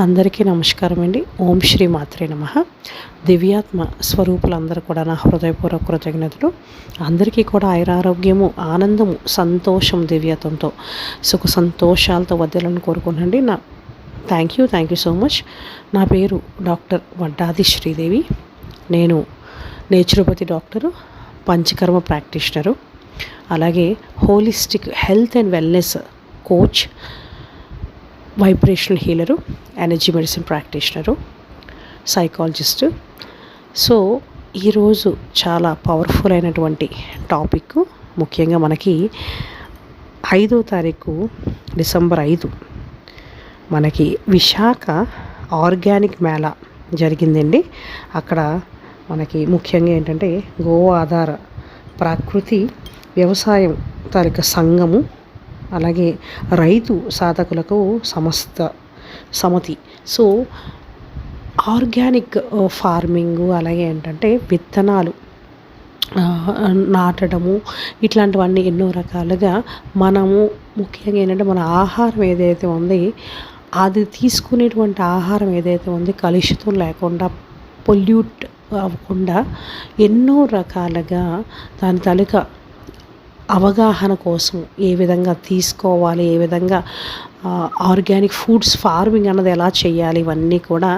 అందరికీ నమస్కారం అండి. ఓం శ్రీ మాత్రే నమః. దివ్యాత్మ స్వరూపులందరూ కూడా నా హృదయపూర్వక కృతజ్ఞతలు. అందరికీ కూడా ఆయురారోగ్యము, ఆనందము, సంతోషం, దివ్యత్వంతో సుఖ సంతోషాలతో వదలని కోరుకుంటండి. Thank you so much. నా పేరు డాక్టర్ వడ్డాది శ్రీదేవి. నేను నేచురోపతి డాక్టరు, పంచకర్మ ప్రాక్టీషనరు, అలాగే holistic health and wellness coach, vibrational healer, energy medicine practitioner, psychologist. So ఈరోజు చాలా పవర్ఫుల్ అయినటువంటి టాపిక్. ముఖ్యంగా మనకి 5వ తారీఖు డిసెంబర్ 5 మనకి విశాఖ ఆర్గానిక్ మేళా జరిగిందండి. అక్కడ మనకి ముఖ్యంగా ఏంటంటే గో ఆధార ప్రకృతి వ్యవసాయం తాలూకా సంఘము, అలాగే రైతు సాధకులకు సమతి. సో ఆర్గానిక్ ఫార్మింగు, అలాగే ఏంటంటే విత్తనాలు నాటడము, ఇట్లాంటివన్నీ ఎన్నో రకాలుగా మనము ముఖ్యంగా ఏంటంటే మన ఆహారం ఏదైతే ఉంది, అది తీసుకునేటువంటి ఆహారం ఏదైతే ఉంది కలుషితం లేకుండా, పొల్యూట్ అవ్వకుండా ఎన్నో రకాలుగా దాని తాలూకా అవగాహన కోసం ఏ విధంగా తీసుకోవాలి, ఏ విధంగా ఆర్గానిక్ ఫుడ్స్ ఫార్మింగ్ అన్నది ఎలా చేయాలి, ఇవన్నీ కూడా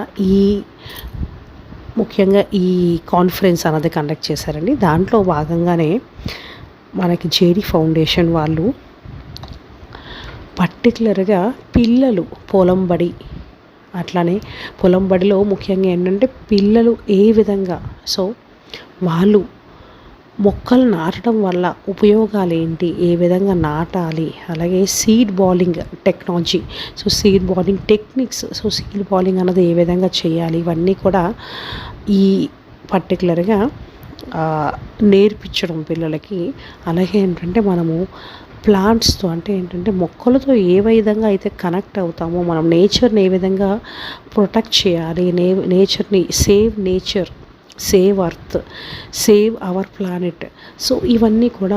ముఖ్యంగా ఈ కాన్ఫరెన్స్ అన్నది కండక్ట్ చేశారండి. దాంట్లో భాగంగానే మనకి జేడి ఫౌండేషన్ వాళ్ళు పర్టికులర్గా పిల్లలు పొలం బడి, అట్లానే పొలం బడిలో ముఖ్యంగా ఏంటంటే పిల్లలు ఏ విధంగా, సో వాళ్ళు మొక్కలు నాటడం వల్ల ఉపయోగాలు ఏంటి, ఏ విధంగా నాటాలి, అలాగే seed balling technology, so seed balling techniques, so seed balling అన్నది ఏ విధంగా చేయాలి, ఇవన్నీ కూడా ఈ పర్టికులర్గా నేర్పించడం పిల్లలకి. అలాగే ఏంటంటే మనము ప్లాంట్స్తో, అంటే ఏంటంటే మొక్కలతో ఏ విధంగా అయితే కనెక్ట్ అవుతామో, మనం నేచర్ని ఏ విధంగా ప్రొటెక్ట్ చేయాలి, నేచర్ని save earth, save our planet. So ఇవన్నీ కూడా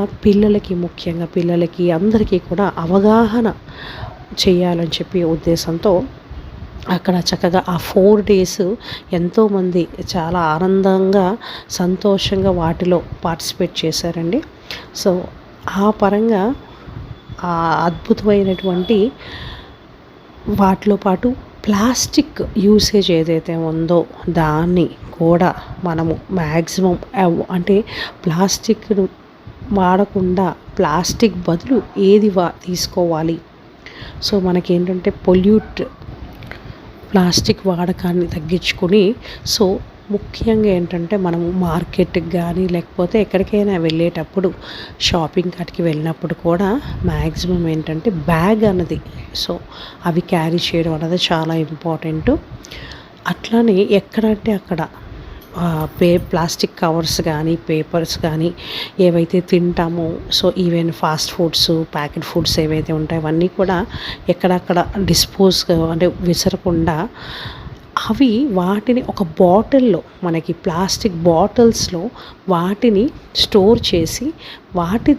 ముఖ్యంగా పిల్లలకి అందరికీ కూడా అవగాహన చేయాలని చెప్పి ఉద్దేశంతో అక్కడ చక్కగా ఆ 4 days ఎంతోమంది చాలా ఆనందంగా, సంతోషంగా వాటిలో పార్టిసిపేట్ చేశారండి. సో ఆ పరంగా ఆ అద్భుతమైనటువంటి వాటిలో పాటు ప్లాస్టిక్ యూసేజ్ ఏదైతే ఉందో దాన్ని కూడా మనము మ్యాక్సిమం, అంటే ప్లాస్టిక్ను వాడకుండా ప్లాస్టిక్ బదులు ఏది తీసుకోవాలి. సో మనకేంటంటే ప్లాస్టిక్ వాడకాన్ని తగ్గించుకొని, సో ముఖ్యంగా ఏంటంటే మనము మార్కెట్కి కానీ లేకపోతే ఎక్కడికైనా వెళ్ళేటప్పుడు షాపింగ్ కాటికి వెళ్ళినప్పుడు కూడా మ్యాక్సిమం ఏంటంటే బ్యాగ్ అన్నది, సో అవి క్యారీ చేయడం అన్నది చాలా ఇంపార్టెంటు. అట్లానే ఎక్కడంటే అక్కడ ప్లాస్టిక్ కవర్స్ కానీ పేపర్స్ కానీ ఏవైతే తింటామో, so even fast foods, packet foods ఏవైతే ఉంటాయో అవన్నీ కూడా ఎక్కడక్కడ అంటే విసరకుండా వాటిని ఒక బాటిల్లో, మనకి ప్లాస్టిక్ బాటిల్స్లో వాటిని స్టోర్ చేసి వాటి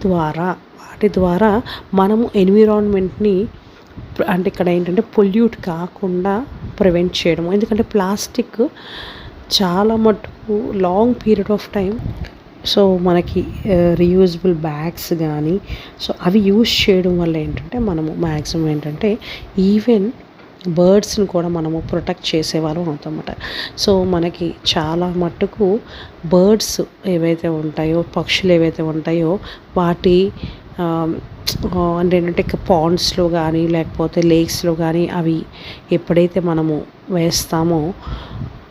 ద్వారా మనము ఎన్విరాన్మెంట్ని, అంటే ఇక్కడ ఏంటంటే పొల్యూట్ కాకుండా ప్రివెంట్ చేయడం. ఎందుకంటే ప్లాస్టిక్ చాలా మటుకు long period of time, so మనకి రీయూజబుల్ బ్యాగ్స్ కానీ, సో అవి యూజ్ చేయడం వల్ల ఏంటంటే మనము మ్యాక్సిమం ఏంటంటే ఈవెన్ బర్డ్స్ని కూడా మనము ప్రొటెక్ట్ చేసేవాళ్ళం అవుతామన్నమాట. సో మనకి చాలా మట్టుకు బర్డ్స్ ఏవైతే ఉంటాయో, పక్షులు ఏవైతే ఉంటాయో వాటి అంటే ఏంటంటే పాండ్స్లో కానీ లేకపోతే లేక్స్లో కానీ అవి ఎప్పుడైతే మనము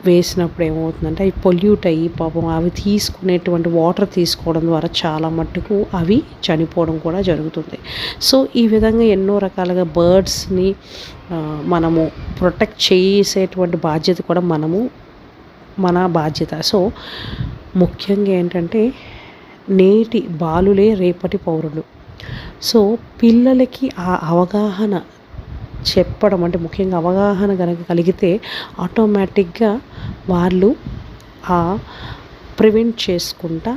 వేసినప్పుడు ఏమవుతుందంటే అవి పొల్యూట్ అయ్యి పాపం అవి తీసుకునేటువంటి వాటర్ తీసుకోవడం ద్వారా చాలా మట్టుకు అవి చనిపోవడం కూడా జరుగుతుంది. సో ఈ విధంగా ఎన్నో రకాలుగా బర్డ్స్ని మనము ప్రొటెక్ట్ చేసేటువంటి బాధ్యత కూడా మన బాధ్యత. సో ముఖ్యంగా ఏంటంటే నేటి బాలులే రేపటి పౌరులు. సో పిల్లలకి ఆ అవగాహన చెప్పడం, అంటే ముఖ్యంగా అవగాహన కనుక కలిగితే ఆటోమేటిక్గా వాళ్ళు ప్రివెంట్ చేసుకుంటా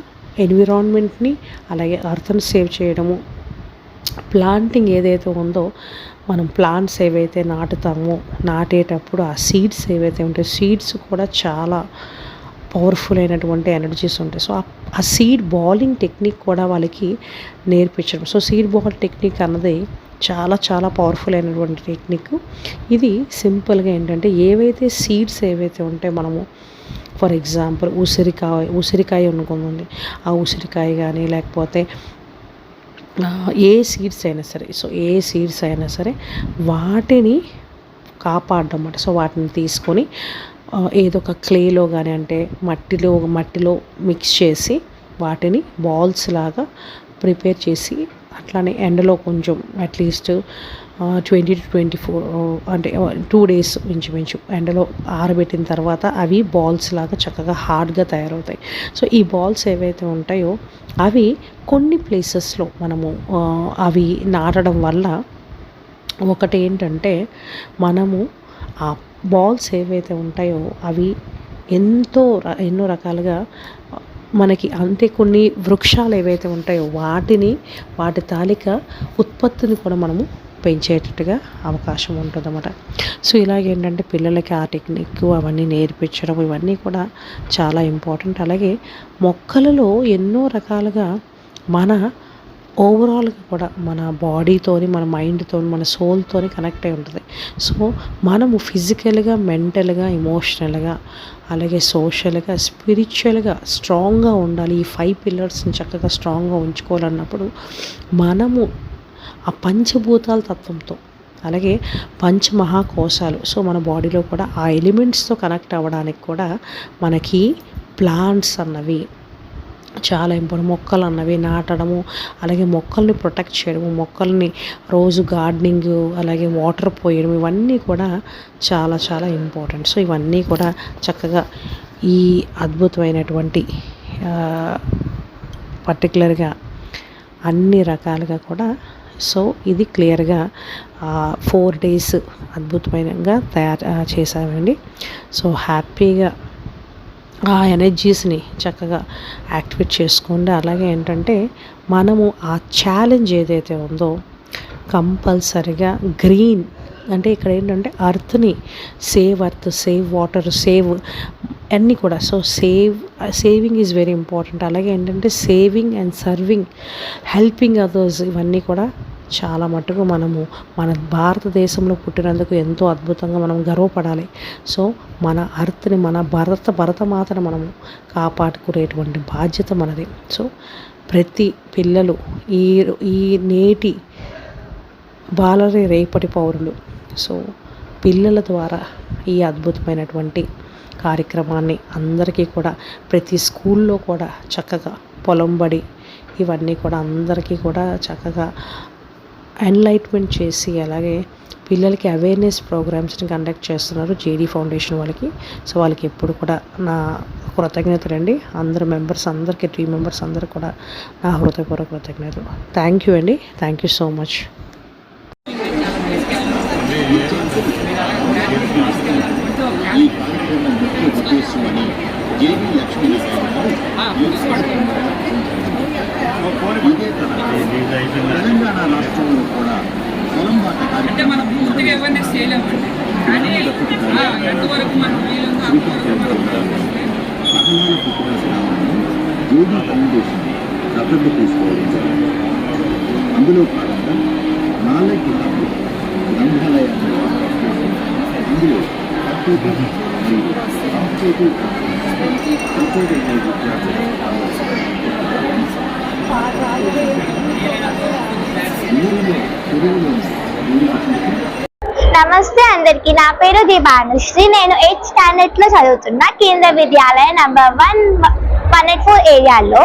ఎన్విరాన్మెంట్ని, అలాగే అర్త్ని సేవ్ చేయడము, ప్లాంటింగ్ ఏదైతే ఉందో మనం ప్లాంట్స్ ఏవైతే నాటుతామో నాటేటప్పుడు ఆ సీడ్స్ ఏవైతే ఉంటాయో సీడ్స్ కూడా చాలా పవర్ఫుల్ అయినటువంటి ఎనర్జీస్ ఉంటాయి. సో ఆ సీడ్ బాలింగ్ టెక్నిక్ కూడా వాళ్ళకి నేర్పించడం. సో సీడ్ బాల్ టెక్నిక్ అన్నది చాలా చాలా పవర్ఫుల్ అయినటువంటి టెక్నిక్. ఇది సింపుల్గా ఏంటంటే ఏవైతే సీడ్స్ ఏవైతే ఉంటాయో మనము ఫర్ ఎగ్జాంపుల్ ఉసిరికాయ అనుకుంది, ఆ ఉసిరికాయ కానీ లేకపోతే ఏ సీడ్స్ అయినా సరే, సో ఏ సీడ్స్ అయినా సరే వాటిని కాపాడడం అన్నమాట. సో వాటిని తీసుకొని ఏదో ఒక క్లేలో కానీ అంటే మట్టిలో మిక్స్ చేసి వాటిని బాల్స్ లాగా ప్రిపేర్ చేసి అట్లానే ఎండలో కొంచెం అట్లీస్ట్ 20 to 24 అంటే 2 days ఇంచుమించు ఎండలో ఆరబెట్టిన తర్వాత అవి బాల్స్ లాగా చక్కగా హార్డ్గా తయారవుతాయి. సో ఈ బాల్స్ ఏవైతే ఉంటాయో అవి కొన్ని ప్లేసెస్లో మనము అవి నాటడం వల్ల ఒకటి ఏంటంటే మనము ఆ బాల్స్ ఏవైతే ఉంటాయో అవి ఎన్నో రకాలుగా మనకి అంటే కొన్ని వృక్షాలు ఏవైతే ఉంటాయో వాటి తాలూకా ఉత్పత్తిని కూడా మనము పెంచేటట్టుగా అవకాశం ఉంటుందన్నమాట. సో ఇలాగేంటంటే పిల్లలకి ఆ టెక్నిక్ అవన్నీ నేర్పించడం ఇవన్నీ కూడా చాలా ఇంపార్టెంట్. అలాగే మొక్కలలో ఎన్నో రకాలుగా మన ఓవరాల్గా కూడా మన బాడీతోని మన మైండ్తోని మన సోల్తోని కనెక్ట్ అయి ఉంటుంది. సో మనము ఫిజికల్గా మెంటల్గా ఎమోషనల్గా అలాగే సోషల్గా స్పిరిచువల్గా స్ట్రాంగ్గా ఉండాలి. ఈ 5 పిల్లర్స్ని చక్కగా స్ట్రాంగ్గా ఉంచుకోవాలన్నప్పుడు మనము ఆ పంచభూతాల తత్వంతో అలాగే పంచమహాకోశాలు సో మన బాడీలో కూడా ఆ ఎలిమెంట్స్తో కనెక్ట్ అవ్వడానికి కూడా మనకి ప్లాంట్స్ అన్నవి చాలా ఇంపార్టెంట్. మొక్కలు అన్నవి నాటడము అలాగే మొక్కల్ని ప్రొటెక్ట్ చేయడము మొక్కల్ని రోజు గార్డెనింగ్ అలాగే వాటర్ పోయడం ఇవన్నీ కూడా చాలా చాలా ఇంపార్టెంట్. సో ఇవన్నీ కూడా చక్కగా ఈ అద్భుతమైనటువంటి పర్టికులర్గా అన్ని రకాలుగా కూడా సో ఇది క్లియర్గా 4 days అద్భుతమైనగా తయారు చేసామండి. సో హ్యాపీగా ఆ ఎనర్జీస్ని చక్కగా యాక్టివేట్ చేసుకోండి. అలాగే ఏంటంటే మనము ఆ ఛాలెంజ్ ఏదైతే ఉందో కంపల్సరిగా గ్రీన్ అంటే ఇక్కడ ఏంటంటే అర్త్ని సేవ్ వాటర్ సేవ్ అన్నీ కూడా so saving is very important. అలాగే ఏంటంటే saving and serving helping others ఇవన్నీ కూడా చాలా మటుకు మనము మన భారతదేశంలో పుట్టినందుకు ఎంతో అద్భుతంగా మనం గర్వపడాలి. సో మన అర్త్ని మన భరతమాతను మనము కాపాడుకునేటువంటి బాధ్యత మనది. సో ప్రతి పిల్లలు ఈ నేటి బాలరే రేపటి పౌరులు. సో పిల్లల ద్వారా ఈ అద్భుతమైనటువంటి కార్యక్రమాన్ని అందరికీ కూడా ప్రతి స్కూల్లో కూడా చక్కగా పొలం బడి ఇవన్నీ కూడా అందరికీ కూడా చక్కగా ఎన్లైట్మెంట్ చేసి అలాగే పిల్లలకి అవేర్నెస్ ప్రోగ్రామ్స్ని కండక్ట్ చేస్తున్నారు జేడీ ఫౌండేషన్ వాళ్ళకి. సో వాళ్ళకి ఎప్పుడు కూడా నా కృతజ్ఞతలండి. అందరు మెంబర్స్ అందరికీ టీమ్ మెంబర్స్ అందరూ కూడా నా హృదయపూర్వక కృతజ్ఞతలు. థ్యాంక్ యూ అండి. Thank you so much. Telangana రాష్ట్రంలో కూడా అంటే మనం పూర్తిగా అవేర్నెస్ చేయలేమండి, కానీ ఎంతవరకు మనం సహనాల పుట్టినస్నామాన్ని జేడీ ఫౌండేషన్ దత్తత తీసుకోవడం జరిగింది. అందులో భాగంగా నాలెడ్జ్ హబ్ గ్రంథాలయాన్ని ఏర్పాటు చేసి అందులో కంప్యూటర్ మరియు కాంపిటేటివ్ విద్యార్థులు నమస్తే అందరికి, నా పేరు దీపానుశ్రీ. నేను 8th standard లో చదువుతున్నా కేంద్ర విద్యాలయ నంబర్ 184 ఏరియాలో.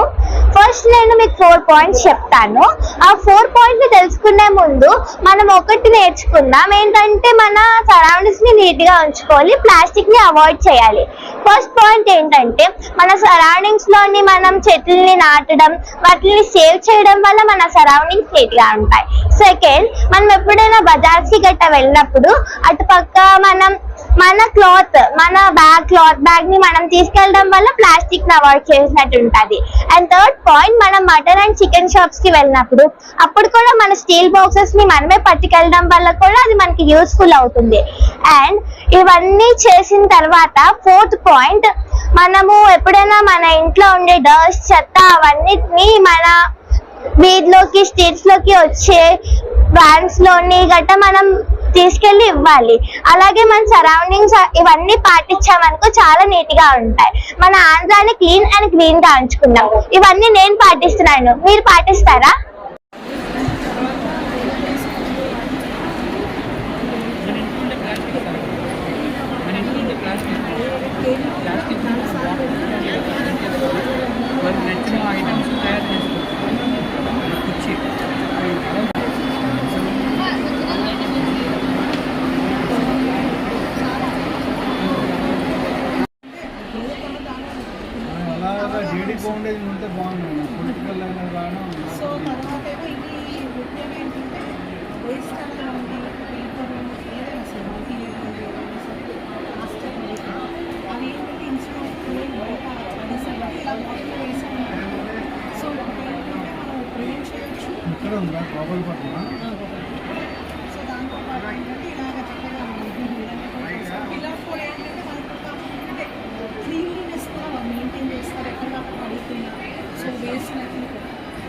ఫస్ట్ నేను మీకు 4 points చెప్తాను. ఆ 4 points తెలుసుకునే ముందు మనం ఒకటి నేర్చుకుందాం, ఏంటంటే మన సరౌండింగ్స్ ని నీట్ గా ఉంచుకోవాలి, ప్లాస్టిక్ ని అవాయిడ్ చేయాలి. ఫస్ట్ పాయింట్ ఏంటంటే మన సరౌండింగ్స్ లోని మనం చెట్లని నాటడం వాటిని సేవ్ చేయడం వల్ల మన సరౌండింగ్స్ నీట్ గా ఉంటాయి. సెకండ్, మనం ఎప్పుడైనా బజార్స్ కి గట్ట వెళ్ళినప్పుడు అటుపక్క మనం మన క్లాత్ బ్యాగ్ ని మనం తీసుకెళ్ళడం వల్ల ప్లాస్టిక్ ని అవాయిడ్ చేసినట్టు ఉంటది. అండ్ థర్డ్ పాయింట్, మనం మటన్ అండ్ చికెన్ షాప్స్ కి వెళ్ళినప్పుడు అప్పుడు కూడా మన స్టీల్ బాక్సెస్ ని మనమే పట్టుకెళ్ళడం వల్ల కూడా అది మనకి యూస్ఫుల్ అవుతుంది. అండ్ ఇవన్నీ చేసిన తర్వాత ఫోర్త్ పాయింట్, మనము ఎప్పుడైనా మన ఇంట్లో ఉండే డస్ట్, చెత్త అవన్నిటిని మన వీధిలోకి, స్ట్రీట్స్ లోకి వచ్చే వ్యాన్స్ లోని గట్ట మనం తీసుకెళ్లి ఇవ్వాలి. అలాగే మన సరౌండింగ్స్ ఇవన్నీ పాటించామనుకో చాలా నీట్ గా ఉంటాయి. మన ఆంధ్రాని క్లీన్ అండ్ గ్రీన్ గా ఉంచుకుందాం. ఇవన్నీ నేను పాటిస్తున్నాను, మీరు పాటిస్తారా? డీడీ ఫౌండేషన్ ఉంటే బాగుంది, పొలిటికల్ అయినా కానీ. సో తర్వాత ఏమో ఇది ముఖ్యం ఏంటంటే వేస్ట్ అనేది ఉంది, పేపర్ ఏదైనా సరే మల్టీలేయర్ ప్లాస్టిక్ అవి ఏంటంటే ఇన్స్టిట్యూట్ బయట పడేసేవాళ్ళు ఇలా వాటిలో వేసామంటే సో ఏంటంటే మనం ప్రివెంట్ చేయొచ్చు. ఇక్కడ ఉందా గోపాల పట్ల? సో దాంతో పాటు ఏంటంటే ఇలాగ చక్కగా పిల్లర్స్ కూడా ఏంటంటే మనకు అంటే క్లీన్లీనెస్ కూడా మెయింటైన్ చేస్తారు, ఎక్కడ పడుతున్నా సో వేస్ట్ అనేది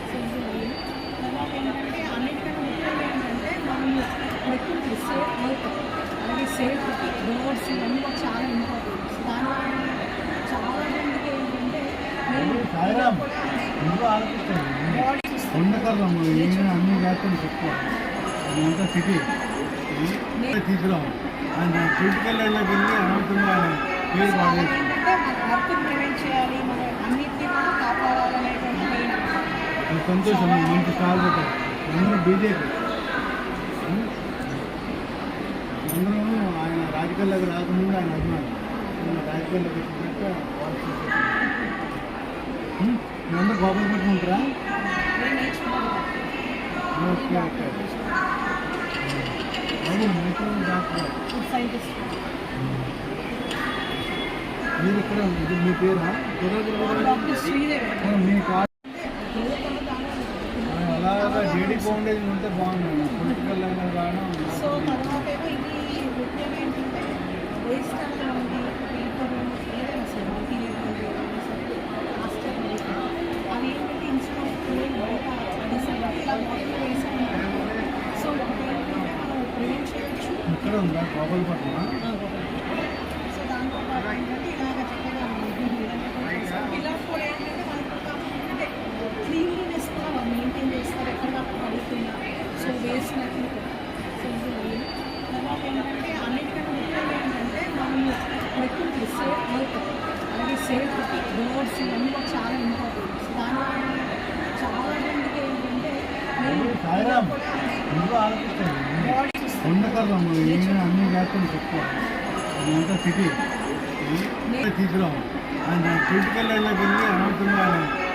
సో ఇది తర్వాత ఏంటంటే అన్నిటికన్నా ముఖ్యం ఏంటంటే మనం ప్రకృతి సేఫ్ అవుతాం. అలాగే సేఫ్టీ, రోడ్స్ ఇవన్నీ కూడా చాలా ఇంపార్టెంట్. దానివల్ల చాలా మందికి ఏంటంటే ఉండకర్రము అన్ని లేకుండా చెప్తాం, అదంతా సిటీ తీసుకురాం. ఆయన పొలిటికల్ లైన్లోకి వెళ్ళి అనవసరంగా పేరు బాగా ఏంటంటే మన వర్క్ ప్రివెంట్ చేయాలి, మనం అన్నిటినీ కూడా కాపాడాలనేటువంటి మెయిన్. సంతోషం. మంచి స్టాల్ పెట్టారు అందరూ బీజేపీ. అందరూ ఆయన రాజకీయాల్లోకి రాకముందు ఆయన అభిమానులు, రాజకీయాల్లోకి వచ్చినట్టు అందరూ గోపాల పెట్టుకుంటారా? Okay okay. Natural doctor food scientist. మీరు ఇక్కడ మీ పేరా? డాక్టర్ శ్రీదేవి. మీ కాదు అలాగా డీడీ ఫౌండేషన్ ఉంటే బాగుంది, పొలిటికల్ అయినా కానీ. సో తర్వాత ఏమో ఇది ముఖ్యం ఏంటంటే వేస్ట్ అనేది ఉంది, పేపర్ ఏదైనా సరే మల్టీలేయర్ ప్లాస్టిక్ అవి ఏంటంటే ఇన్స్టిట్యూట్ బయట పడేసేవాళ్ళు ఇలా వాటిలో వేసామంటే సో ఏంటంటే మనం ప్రివెంట్ చేయొచ్చు. ఇక్కడ ఉందా గోపాల పట్ల? సో దాంతో పాటు ఏంటంటే ఇలాగ చక్కగా పిల్లర్స్ కూడా ఏంటంటే మనకు అంటే క్లీన్లీనెస్ కూడా మెయింటైన్ చేస్తారు, ఎక్కడ పడుతున్నా సో వేస్ట్ అనేది సో ఇది తర్వాత ఏంటంటే అన్నిటికన్నా ముఖ్యం ఏంటంటే మనం ప్రకృతి సేఫ్ అవుతాం. అలాగే సేఫ్టీ, రోడ్స్ ఇవన్నీ కూడా చాలా ఇంపార్టెంట్. దానివల్ల చాలా మందికి ఏంటంటే ఉండకర్రము అన్ని లేకుండా చెప్తాం, అదంతా సిటీ తీసుకురాం. ఆయన పొలిటికల్ లైన్లోకి వెళ్ళి అనవసరంగా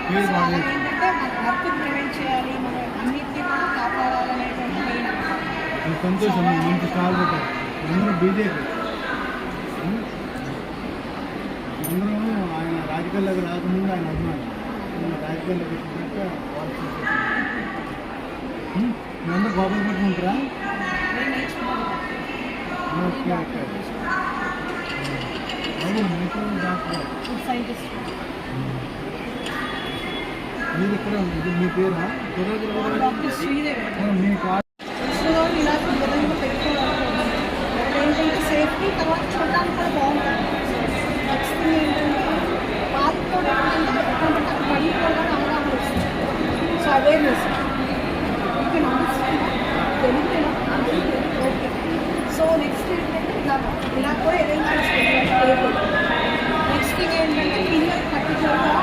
పేరు బాగా ఏంటంటే మన వర్క్ ప్రివెంట్ చేయాలి, మనం అన్నిటినీ కూడా కాపాడాలనేటువంటి మెయిన్. సంతోషం. మంచి స్టాల్ పెట్టారు అందరూ బీజేపీ. అందరూ ఆయన రాజకీయాల్లోకి రాకముందు ఆయన అభిమానులు, రాజకీయాల్లోకి వచ్చినట్టు అందరూ గోపాల పెట్టుకుంటారా? Okay okay. Natural doctor food scientist. మీరు ఇక్కడ మీ పేరా? డాక్టర్ శ్రీదేవి. మీ కాదు సో ఇలా విధంగా పెట్టుకోవాలి. ఏంటంటే సేఫ్టీ, తర్వాత చూడడానికి కూడా బాగుంటుంది. నెక్స్ట్ ఏంటంటే వాళ్ళకి కూడా ఏంటంటే ఎక్కడ పడి కూడా అవగాహన వస్తుంది. So awareness okay. So next ఏంటంటే ఇలా కూడా అరేంజ్ చేసుకోవాలి. నెక్స్ట్ థింగ్ ఏంటంటే పిల్లలు పర్టికులర్గా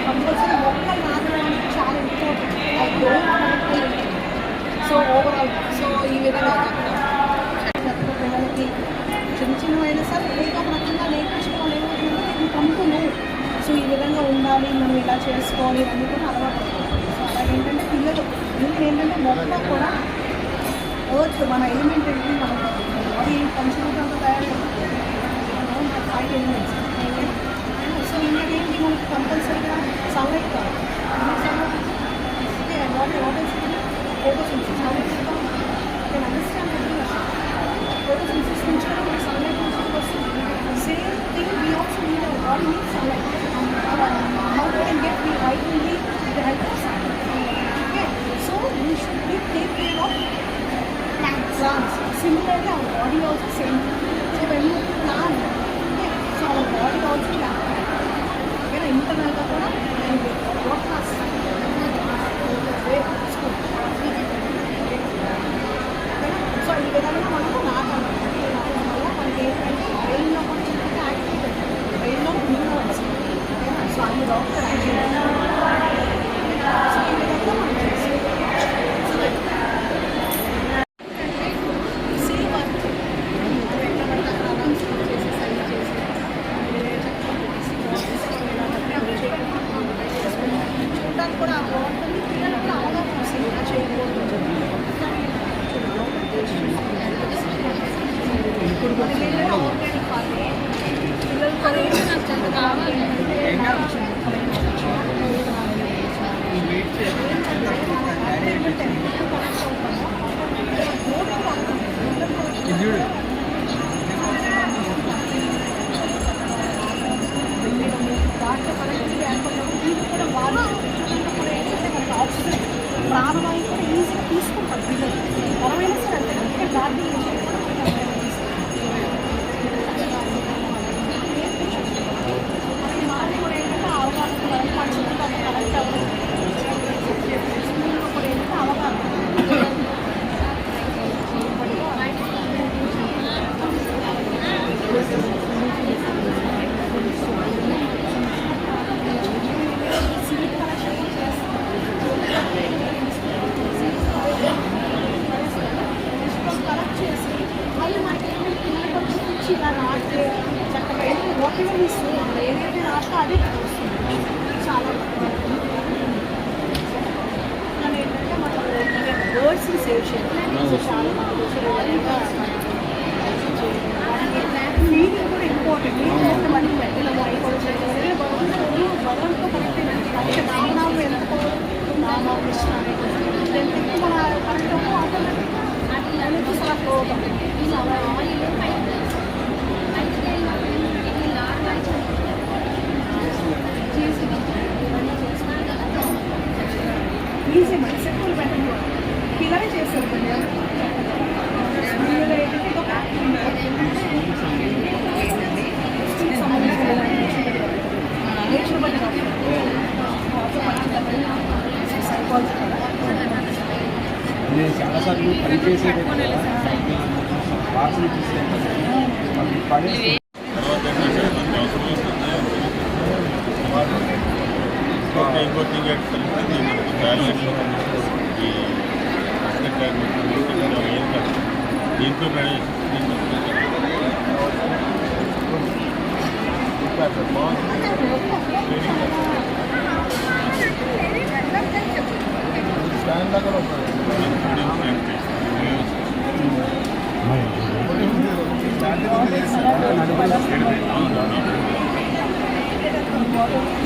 కంపల్సరీ మొక్కలు నాటడానికి చాలా ఇంపార్టెంట్. అది డోంట్ సో ఓవరాల్ సో ఈ విధంగా పిల్లలకి చిన్న చిన్నవైనా సరే ఏదో ఒక రకంగా నేర్పించుకోవాలి. ఏమవుతుందంటే పంపును సో ఈ విధంగా ఉండాలి, మనం ఇలా చేసుకోవాలి, ఇవన్నీ కూడా అలవాటు. సో అలాగేంటంటే పిల్లలు ఏంటంటే మొక్క కూడా ఎర్త్ మన ఎలిమెంట్ ఏంటి, మన బాడీ పంచభూతంతో తయారు ఎలిమెంట్స్. సో ఇంకేంటి మనకి కంపల్సరీగా సన్లైట్ కావాలి. What is photosynthesis. How is it can understand photosynthesis నుంచి కూడా మనకి సన్లైట్ నుంచి వస్తుంది. Same thing we also need our body need sunlight. How can get we I will need the help of sunlight. Okay, so we should be take care of plants. Similarly, our body also same. So when you plant, okay, so our body also plant. Okay, internal ga kuda what has so ఈ విధంగా మనము నాటాలి. వల్ల మనకి ఏంటంటే బ్రెయిన్లో కూడా చిన్న యాక్టివేట్, బ్రెయిన్లో న్యూరాన్స్. సో అన్ని డాక్టర్ యాక్టివేట్. సో ఈ విధంగా మనం చేస్తాం. చూడడానికి కూడా బాగుంటుంది. పిల్లలు కూడా అవగాహన వస్తుంది ఇలా చేయకూడదు అని చెప్పి. పిల్లలు ఆర్గానిక్ ఫార్మింగ్ పిల్లలు కూడా నాకు చాలా కావాలి. వాటిలో కనెక్టివిటీ ఏర్పడినప్పుడు వీటికి కూడా వాళ్ళు కూడా ఏంటంటే మనకి ఆక్సిజన్ ప్రాణవాయువు కూడా ఈజీగా తీసుకుంటారు పిల్లలు. మనమైనా సరే అంతే, అందుకే గార్డెనింగ్ చేయడం మనకి మాది కూడా ఏంటంటే అవగాహన మన చిన్నతనం కనెక్ట్ అవ్వడం. స్కూల్లో కూడా ఏంటంటే అవగాహన సీడ్ కలెక్షన్ కలెక్ట్ చేసి మళ్ళీ మనకి ఏంటంటే పిల్లలకి వచ్చి ఇలా నాటే చక్కగా వాటర్ ఇస్తుంది. ఏదైతే నాటో అదే వస్తుంది. చాలా కానీ ఏంటంటే మనం బర్డ్స్ని సేవ్ చేయాలి. చాలా ఫీడింగ్ కూడా ఇంపార్టెంట్. ఏంటంటే మనకి మెట్టలు అయిపోవచ్చు. బలంతో కరెక్ట్ అంటే దానాలు ఎంత దానాలు ఇష్టం ఎంత ఎక్కువ మన కరెక్ట్ ఆటోమేటిక్గా అనేది చాలా ఫ్లో అవుతుంది. ఈజీ మరి సింపుల్ మెథడ్ పిల్లలే చేస్తారు. పిల్లలు ఏంటంటే ఒక నేచర్ బట్టి నేను చాలాసార్లు పనిచేసేది వాసన చూస్తే పని ఇంకోటింగ్ దీంతో స్టాండ్ దగ్గర వస్తుంది. నడుపు